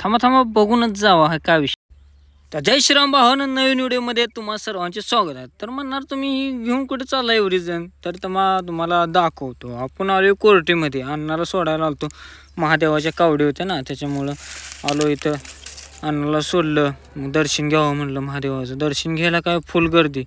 थांबा थांबा बघूनच जावा हा काय विषय. तर जय श्रीराम भावानं, नवीन व्हिडिओमध्ये तुम्हा सर्वांचे स्वागत आहे. तर म्हणणार तुम्ही घेऊन कुठे चालला एवढी जण, तर तुम्हाला दाखवतो. आपण आलो कोर्टीमध्ये, अण्णाला सोडायला आलतो. महादेवाच्या कावडी होत्या ना, त्याच्यामुळं आलो इथं. अण्णाला सोडलं, मग दर्शन घ्यावं म्हणलं महादेवाचं. दर्शन घ्यायला काय फुल गर्दी.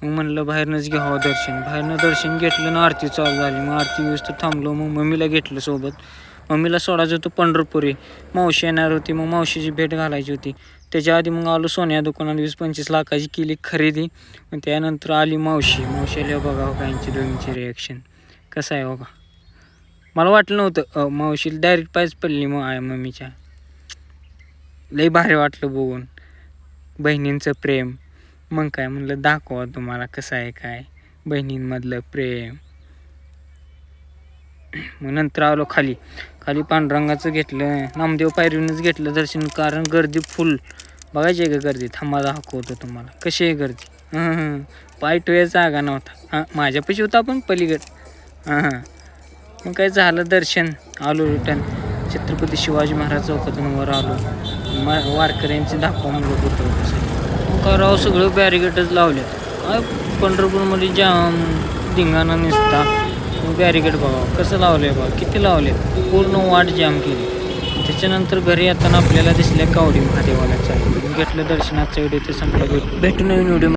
मग म्हणलं बाहेरनंच घ्यावं दर्शन. बाहेरनं दर्शन घेतलं ना, आरती चालू झाली. मग आरती व्यवस्थित थांबलो. मग मम्मीला घेतलं सोबत. मम्मीला सोडायचं होतं पंढरपुरी. मावशी येणार होती, मग मावशीची भेट घालायची होती. त्याच्या आधी मग आलो सोन्या दुकानात, 20-25 लाखाची केली खरेदी. मग त्यानंतर आली मावशी आली. बघा यांची दोघींची रिॲक्शन कसं आहे बघा. मला वाटलं नव्हतं मावशीला डायरेक्ट पायच पडली मम्मीच्या. लई भारी वाटलं बघून बहिणींचं प्रेम. मग काय म्हणलं दाखवा तुम्हाला कसं आहे काय बहिणींमधलं प्रेम. मग नंतर आलो खाली पांडुरंगाचं घेतलं, नामदेव पायरीनंच घेतलं दर्शन, कारण गर्दी फुल. बघायची आहे का गर्दी? थांबा दाखवतो तुम्हाला कशी आहे गर्दी. पाय टोयाचा जागा नव्हता. माझ्यापाशी होता पण पलीकड. मग काय झालं दर्शन, आलो रिटर्न. छत्रपती शिवाजी महाराज चौकातून वर आलो. वारकऱ्यांचे दाखवा म्हणलं होतं कसं. मग काय राव सगळं बॅरिकेडच लावलेत. काय पंढरपूरमध्ये जाम धिंगाणा निसता. बॅरिकेड बघा कसं लावलं आहे बघा, किती लावले, पूर्ण वाट जाम केली. त्याच्यानंतर घरी येताना आपल्याला दिसल्या कावडी महादेवाला. चालू घेतलं दर्शनाचं व्हिडिओ ते संपला. भेटू नवीन व्हिडिओ.